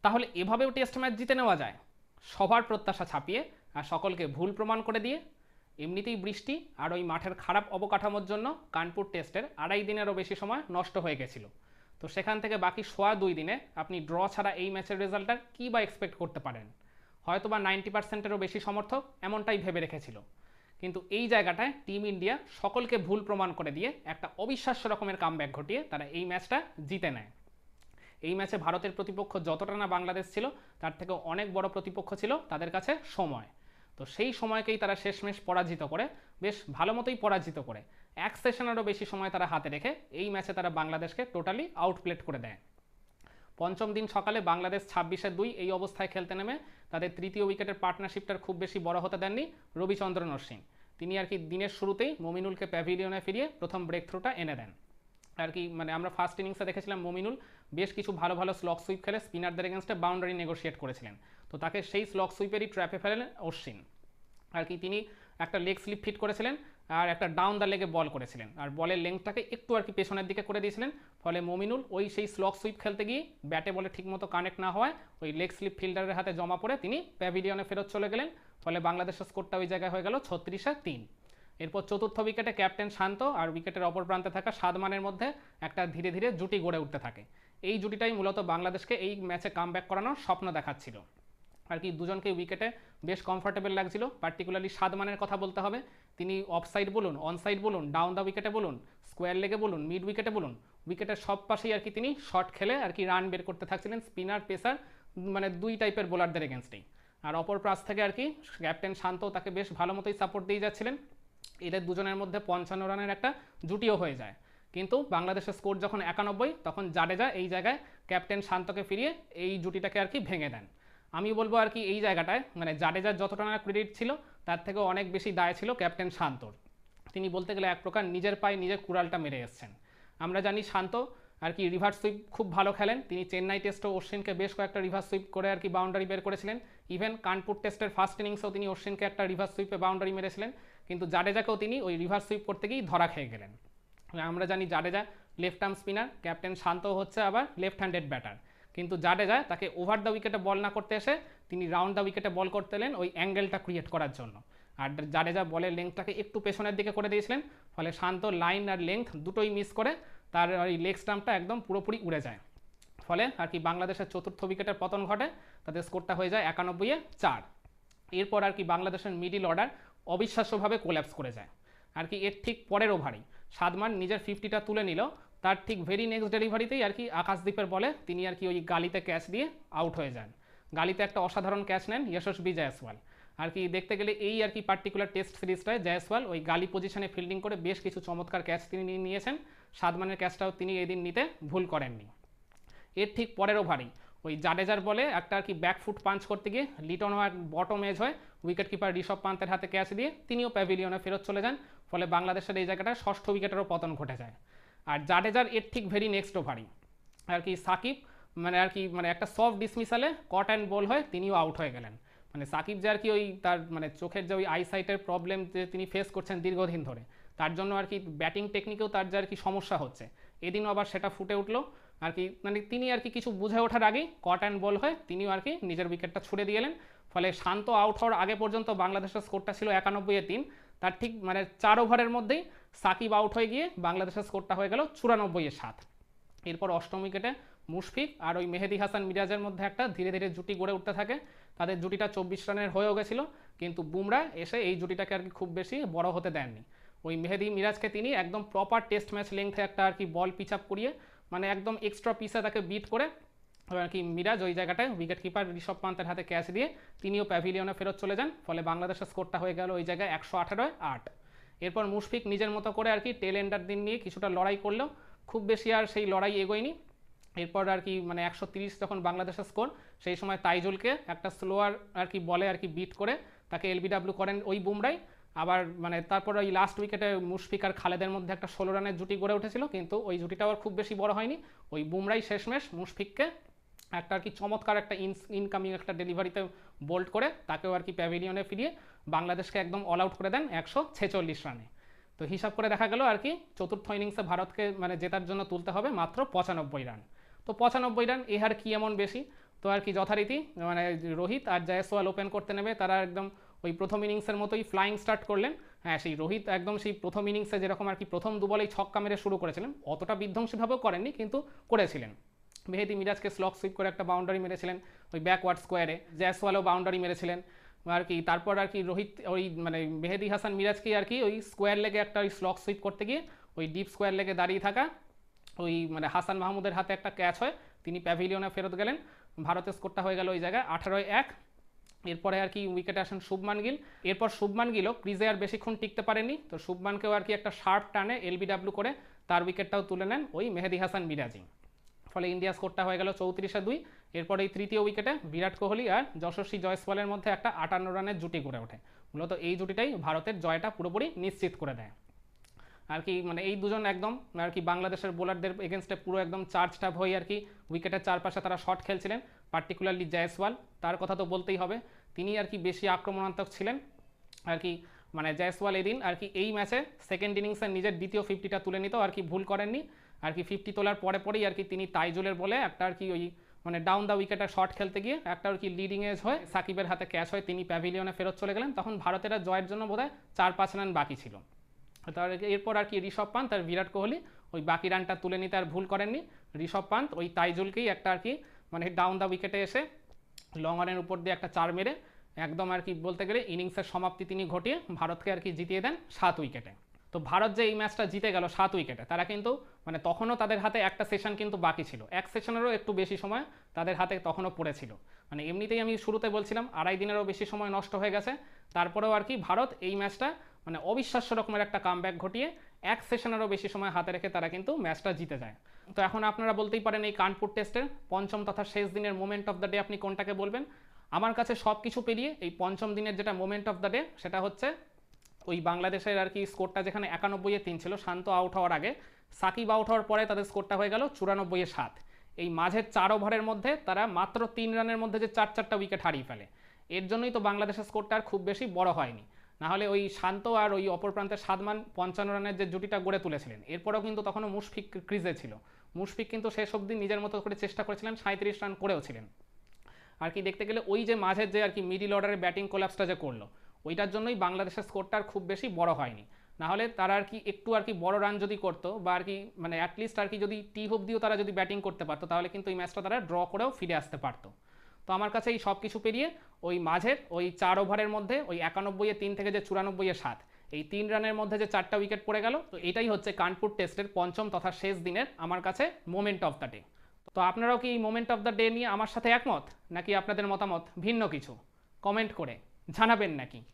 তাহলে এভাবেও test match জিতে নেওয়া যায়, সবার প্রত্যাশা ছাপিয়ে আর সকলকে ভুল প্রমাণ করে দিয়ে। এমনিতেই বৃষ্টি আর ওই মাঠের খারাপ অবকাঠামোর জন্য কানপুর টেস্টের 2.5 দিনেরও বেশি সময় নষ্ট হয়ে গেছিল। তো সেখান থেকে বাকি সোয়া 2 দিনে আপনি ড্র ছাড়া এই ম্যাচের রেজাল্টটা কী বা এক্সপেক্ট করতে পারেন? হয়তো বা 90%-এরও বেশি সমর্থক এমনটাই ভেবে রেখেছিল। কিন্তু এই জায়গাটায় টিম ইন্ডিয়া সকলকে ভুল প্রমাণ করে দিয়ে একটা অবিশ্বাস্য রকমের কামব্যাক ঘটিয়ে তারা এই ম্যাচটা জিতে নেয়। এই ম্যাচে ভারতের প্রতিপক্ষ যতটা না বাংলাদেশ ছিল, তার থেকেও অনেক বড় প্রতিপক্ষ ছিল তাদের কাছে সময়। তো সেই সময়কেই তারা শেষমেশ পরাজিত করে, বেশ ভালো মতোই পরাজিত করে, এক সেশনেরও বেশি সময় তারা হাতে রেখে এই ম্যাচে তারা বাংলাদেশকে টোটালি আউটপ্লেট করে দেয়। পঞ্চম দিন সকালে বাংলাদেশ 26-2 এই অবস্থায় খেলতে নেমে তাদের তৃতীয় উইকেটের পার্টনারশিপটার খুব বেশি বড় হতে দেননি রবিচন্দ্রন অশ্বিন। তিনি আর কি দিনের শুরুতেই মমিনুলকে প্যাভিলিয়নে ফিরিয়ে প্রথম ব্রেক থ্রুটা এনে দেন। আর কি মানে আমরা ফার্স্ট ইনিংসে দেখেছিলাম মমিনুল বেশ কিছু ভালো ভালো স্লগ সুইপ খেলে স্পিনারদের এগেনস্টে বাউন্ডারি নেগোশিয়েট করেছিলেন। তো তাকে সেই স্লগ সুইপেরই ট্র্যাপে ফেলেন অশ্বিন। আর কি তিনি একটা লেগ স্লিপ ফিট করেছিলেন আর একটা ডাউন দ্য লেগে বল করেছিলেন, আর বলের লেংথটাকে একটু আর কি পেছনের দিকে করে দিয়েছিলেন। ফলে মমিনুল ওই সেই স্লগ সুইপ খেলতে গিয়ে ব্যাটে বলে ঠিকমতো কানেক্ট না হওয়ায় ওই লেগ স্লিপ ফিল্ডারের হাতে জমা পড়ে তিনি প্যাভিলিয়নে ফেরত চলে গেলেন। ফলে বাংলাদেশের স্কোরটা ওই জায়গায় হয়ে গেল 36-3। এরপর চতুর্থ উইকেটে ক্যাপ্টেন শান্ত আর উইকেটের অপর প্রান্তে থাকা সাদমানের মধ্যে একটা ধীরে ধীরে জুটি গড়ে উঠতে থাকে। এই জুটিটাই মূলত বাংলাদেশকে এই ম্যাচে কামব্যাক করানোর স্বপ্ন দেখাচ্ছিল। আর কি দুজনকে উইকেটে বেশ কমফর্টেবল লাগছিল। পার্টিকুলারলি সাদমানের কথা বলতে হবে। তিনি অফ সাইড বলুন, অন সাইড বলুন, ডাউন দ্য উইকেটে বলুন, স্কোয়ার লেগে বলুন, মিড উইকেটে বলুন, উইকেটের সব পাশেই আর কি তিনি শট খেলে আর কি রান বের করতে থাকছিলেন স্পিনার পেসার মানে দুই টাইপের বোলারদের এগেনস্টেই। আর অপর পাশ থেকে আর কি ক্যাপ্টেন শান্ত তাকে বেশ ভালো মতোই সাপোর্ট দিয়ে যাচ্ছিলেন। এদের দুজনের মধ্যে 55 রানের একটা জুটিও হয়ে যায়। কিন্তু বাংলাদেশের স্কোর যখন 91, তখন জাডেজা এই জায়গায় ক্যাপ্টেন শান্তকে ফিরিয়ে এই জুটিটাকে আর কি ভেঙে দেন। আমি বলবো আর কি এই জায়গাটায় মানে জাডেজার যতটা না ক্রেডিট ছিল, তার থেকেও অনেক বেশি দায় ছিল ক্যাপ্টেন শান্তর। তিনি বলতে গেলে এক প্রকার নিজের পায়ে নিজের কুড়ালটা মেরে এসছেন। আমরা জানি শান্ত আর কি রিভার্স সুইপ খুব ভালো খেলেন। তিনি চেন্নাই টেস্টও অশ্বিনকে বেশ কয়েকটা রিভার্স সুইপ করে আর কি বাউন্ডারি বের করেছিলেন। ইভেন কানপুর টেস্টের ফার্স্ট ইনিংসেও তিনি অশ্বিনকে একটা রিভার্স সুইপে বাউন্ডারি মেরেছিলেন। কিন্তু জাডেজাকেও তিনি ওই রিভার্স সুইপ করতে গিয়েই ধরা খেয়ে গেলেন। আমরা জানি Jadeja left arm spinner, captain Shanto হচ্ছে আবার লেফট হ্যান্ডেড ব্যাটার। কিন্তু জাডেজা তাকে ওভার দ্য উইকেটে বল না করতে এসে তিনি রাউন্ড দ্য উইকেটে বল করতে এলেন ওই অ্যাঙ্গেলটা ক্রিয়েট করার জন্য। আর জাডেজা বলের লেংথটাকে একটু পেছনের দিকে করে দিয়েছিলেন। ফলে শান্ত লাইন আর লেংথ দুটোই মিস করে তার ওই লেগ স্টাম্পটা একদম পুরোপুরি উড়ে যায়। ফলে আর কি বাংলাদেশের চতুর্থ উইকেটের পতন ঘটে, তাদের স্কোরটা হয়ে যায় 91-4। এরপর আর কি বাংলাদেশের মিডিল অর্ডার অবিশ্বাস্যভাবে কোল্যাপস করে যায়। আর কি এর ঠিক পরের ওভারই সাদমান নিজের 50টা তুলে নিল। তার ঠিক ভেরি নেক্সট ডেলিভারিতেই আর কি আকাশদ্বীপের বলে তিনি আর কি ওই গালিতে ক্যাচ দিয়ে আউট হয়ে যান। গালিতে একটা অসাধারণ ক্যাচ নেন যশস্বী জয়সওয়াল। আর কি দেখতে গেলে এই আর কি পার্টিকুলার টেস্ট সিরিজটায় জয়সওয়াল ওই গালি পজিশনে ফিল্ডিং করে বেশ কিছু চমৎকার ক্যাচ তিনি নিয়েছেন। সাদমানের ক্যাচটাও তিনি এদিন নিতে ভুল করেননি। এর ঠিক পরের ওভারেই ওই জাডেজার বলে একটা আর কি ব্যাকফুট পাঞ্চ করতে গিয়ে লিটন ওয়ার বটম এজ হয়ে উইকেট কিপার ঋষভ পান্তের হাতে ক্যাচ দিয়ে তিনিও প্যাভিলিয়নে ফেরত চলে যান। ফলে বাংলাদেশের এই জায়গাটা ষষ্ঠ উইকেটেরও পতন ঘটে যায়। আর জাডেজার এর ঠিক ভেরি নেক্সট ওভারই আর কি সাকিব মানে একটা সফট ডিসমিসালে কট অ্যান্ড বল হয়ে তিনিও আউট হয়ে গেলেন। মানে সাকিব যে আর কি ওই তার মানে চোখের যে ওই আইসাইটের প্রবলেম যে তিনি ফেস করছেন দীর্ঘদিন ধরে, তার জন্য আর কি ব্যাটিং টেকনিকেও তার যে আর কি সমস্যা হচ্ছে, এদিনও আবার সেটা ফুটে উঠলো। আর কি মানে তিনি আর কি কিছু বুঝে ওঠার আগেই কট অ্যান্ড বল হয়ে তিনিও আর কি নিজের উইকেটটা ছুড়ে দিয়ে এলেন। ফলে শান্ত আউট হওয়ার আগে পর্যন্ত বাংলাদেশের স্কোরটা ছিল 91-3। তার ঠিক মানে 4 ওভারের মধ্যেই সাকিব আউট হয়ে গিয়ে বাংলাদেশের স্কোরটা হয়ে গেল 94-7। এরপর অষ্টম উইকেটে মুশফিক আর ওই মেহেদি হাসান মিরাজের মধ্যে একটা ধীরে ধীরে জুটি গড়ে উঠতে থাকে। তাদের জুটিটা 24 রানের হয়েও গেছিলো, কিন্তু বুমরা এসে এই জুটিটাকে আর কি খুব বেশি বড় হতে দেননি। ওই মেহেদি মিরাজকে তিনি একদম প্রপার টেস্ট ম্যাচ লেংথে একটা আর কি বল পিচ আপ করিয়ে মানে একদম এক্সট্রা পিসে তাকে বিট করে আর কি মিরাজ ওই জায়গাটায় উইকেট কিপার ঋষভ পান্তের হাতে ক্যাচ দিয়ে তিনিও প্যাভিলিয়নে ফেরত চলে যান। ফলে বাংলাদেশের স্কোরটা হয়ে গেল ওই জায়গায় 118-8। এরপর মুশফিক নিজের মতো করে আর কি টেল এন্ডার দিন নিয়ে কিছুটা লড়াই করলেও খুব বেশি আর সেই লড়াই এগোয়নি। এরপর আর কি মানে 130 যখন বাংলাদেশের স্কোর, সেই সময় তাইজুলকে একটা স্লোয়ার আর কি বলে আর কি বিট করে তাকে এলবিডাব্লিউ করেন ওই বুমরাই। আবার মানে তারপর ওই লাস্ট উইকেটে মুশফিক আর খালেদের মধ্যে একটা 16 রানের জুটি গড়ে উঠেছিল, কিন্তু ওই জুটিটাও আর খুব বেশি বড় হয়নি। ওই বুমরাই শেষমেশ মুশফিককে একটা আর কি চমৎকার একটা ইনকামিং একটা ডেলিভারিতে বোল্ড করে তাকেও আর কি প্যাভিলিয়নে ফিরিয়ে বাংলাদেশকে একদম অল আউট করে দেন 146 রানে। তো হিসাব করে দেখা গেল আর কি চতুর্থ ইনিংসে ভারতকে মানে জেতার জন্য তুলতে হবে মাত্র 95 রান। তো 95 রান এ হার কি এমন বেশি? তো আর কি যথারীতি মানে রোহিত আর জয়সওয়াল ওপেন করতে নেবে, তারা একদম ওই প্রথম ইনিংসের মতোই ফ্লাইং স্টার্ট করলেন। হ্যাঁ, সেই রোহিত একদম সেই প্রথম ইনিংসে যেরকম আর কি প্রথম দুবলেই ছক্কা মেরে শুরু করেছিলেন, অতটা বিধ্বংসীভাবেও করেননি কিন্তু করেছিলেন। মেহেদি মিরাজকে স্লক সুইপ করে একটা বাউন্ডারি মেরেছিলেন ওই ব্যাকওয়ার্ড স্কোয়ারে, জয়সওয়ালও বাউন্ডারি মেরেছিলেন আর কি। তারপর আর কি রোহিত ওই মানে মেহেদি হাসান মিরাজকে আর কি ওই স্কোয়ার লেগে একটা ওই স্লক সুইপ করতে গিয়ে ওই ডিপ স্কোয়ার লেগে দাঁড়িয়ে থাকা ওই মানে হাসান মাহমুদের হাতে একটা ক্যাচ হয়, তিনি প্যাভিলিয়নে ফেরত গেলেন। ভারতের স্কোরটা হয়ে গেল ওই জায়গায় 18-1। এরপরে আর কি উইকেটে আসেন শুভমান গিল। এরপর শুভমান গিলও ক্রিজে আর বেশিক্ষণ টিকতে পারেনি, তো শুভমানকেও আর কি একটা শার্প টানে এলবিডাব্লিউ করে তার উইকেটটাও তুলে নেন ওই মেহেদি হাসান মিরাজি। ফলে ইন্ডিয়া স্কোরটা হয়ে গেল 34-2। এরপর এই তৃতীয় উইকেটে বিরাট কোহলি আর যশস্বী জয়সওয়ালের মধ্যে একটা 58 রানের জুটি গড়ে ওঠে। মূলত এই জুটিটাই ভারতের জয়টা পুরোপুরি নিশ্চিত করে দেয় আর কি। মানে এই দুজন একদম আর কি বাংলাদেশের বোলারদের এগেনস্টে পুরো একদম চার্জটা হয়ে আর কি উইকেটের চারপাশে তারা শট খেলছিলেন, পার্টিকুলারলি জয়সওয়াল, তার কথা তো বলতেই হবে, তিনি আর কি বেশি আক্রমণাত্মক ছিলেন আর কি। মানে জয়সওয়াল এদিন আর কি এই ম্যাচে সেকেন্ড ইনিংসে নিজের দ্বিতীয় 50টা তুলে নিত আর কি, ভুল করেননি আর কি। 50 তোলার পরেই আর কি তিনি তাইজুলের বলে একটা আর কি ওই মানে ডাউন দ্য উইকেটে শট খেলতে গিয়ে একটা আর কি লিডিং এজ হয়, সাকিবের হাতে ক্যাচ হয়, তিনি প্যাভিলিয়নে ফেরত চলে গেলেন। তখন ভারতের জয়ের জন্য বোধহয় 4-5 রান বাকি ছিল। তার এরপর আর কি ঋষভ পান্ত আর বিরাট কোহলি ওই বাকি রানটা তুলে নিতে আর ভুল করেননি। ঋষভ পান্ত ওই তাইজুলকেই একটা আর কি মানে ডাউন দ্য উইকেটে এসে লং অনের উপর দিয়ে একটা 4 মেরে একদম আর কি বলতে গেলে ইনিংসের সমাপ্তি তিনি ঘটিয়ে ভারতকে আর কি জিতিয়ে দেন 7 উইকেটে। তো ভারত যে এই ম্যাচটা জিতে গেল 7 উইকেটে, তারা কিন্তু মানে তখনও তাদের হাতে একটা সেশন কিন্তু বাকি ছিল, এক সেশনেরও একটু বেশি সময় তাদের হাতে তখনও পড়েছিল। মানে এমনিতেই আমি শুরুতে বলছিলাম 2.5 দিনেরও বেশি সময় নষ্ট হয়ে গেছে, তারপরেও আর কি ভারত এই ম্যাচটা মানে অবিশ্বাস্য রকমের একটা কামব্যাক ঘটিয়ে এক সেশনেরও বেশি সময় হাতে রেখে তারা কিন্তু ম্যাচটা জিতে যায়। তো এখন আপনারা বলতেই পারেন এই কানপুর টেস্টের পঞ্চম তথা শেষ দিনের মোমেন্ট অফ দ্য ডে আপনি কোনটাকে বলবেন। আমার কাছে সব কিছু পেরিয়ে এই পঞ্চম দিনের যেটা মোমেন্ট অফ দ্য ডে সেটা হচ্ছে ওই বাংলাদেশের আর কি স্কোরটা যেখানে 91-3 ছিল শান্ত আউট হওয়ার আগে, সাকিব আউট হওয়ার পরে তাদের স্কোরটা হয়ে গেল 94-7। এই মাঝের 4 ওভারের মধ্যে তারা মাত্র 3 রানের মধ্যে যে 4-4টা উইকেট হারিয়ে ফেলে, এর জন্যই তো বাংলাদেশের স্কোরটা আর খুব বেশি বড় হয়নি। নাহলে ওই শান্ত আর ওই অপর প্রান্তের সাদমান 55 রানের যে জুটিটা গড়ে তুলেছিলেন, এরপরেও কিন্তু তখনও মুশফিক ক্রিজে ছিল। মুশফিক কিন্তু শেষ অবধি নিজের মতো করে চেষ্টা করেছিলেন, 37 রান করেও ছিলেন আর কি। দেখতে গেলে ওই যে মাঝের যে আর কি মিডিল অর্ডারের ব্যাটিং কোলাপসটা যে করলো, ওইটার জন্যই বাংলাদেশের স্কোরটা আর খুব বেশি বড় হয়নি। নাহলে তারা আর কি একটু আর কি বড় রান যদি করতো বা আর কি মানে অ্যাটলিস্ট আর কি যদি টি অবধিও তারা যদি ব্যাটিং করতে পারতো, তাহলে কিন্তু এই ম্যাচটা তারা ড্র করেও ফিরে আসতে পারতো। তো আমার কাছে এই সব কিছু পেরিয়ে ওই মাঝের ওই 4 ওভারের মধ্যে ওই 91-3 থেকে যে 94-7, এই 3 রানের মধ্যে যে 4টা উইকেট পড়ে গেল, তো এটাই হচ্ছে কানপুর টেস্টের পঞ্চম তথা শেষ দিনের আমার কাছে মোমেন্ট অফ দ্য ডে। তো আপনারাও কি এই মোমেন্ট অফ দ্য ডে নিয়ে আমার সাথে একমত, নাকি আপনাদের মতামত ভিন্ন কিছু? কমেন্ট করে জানাবেন নাকি।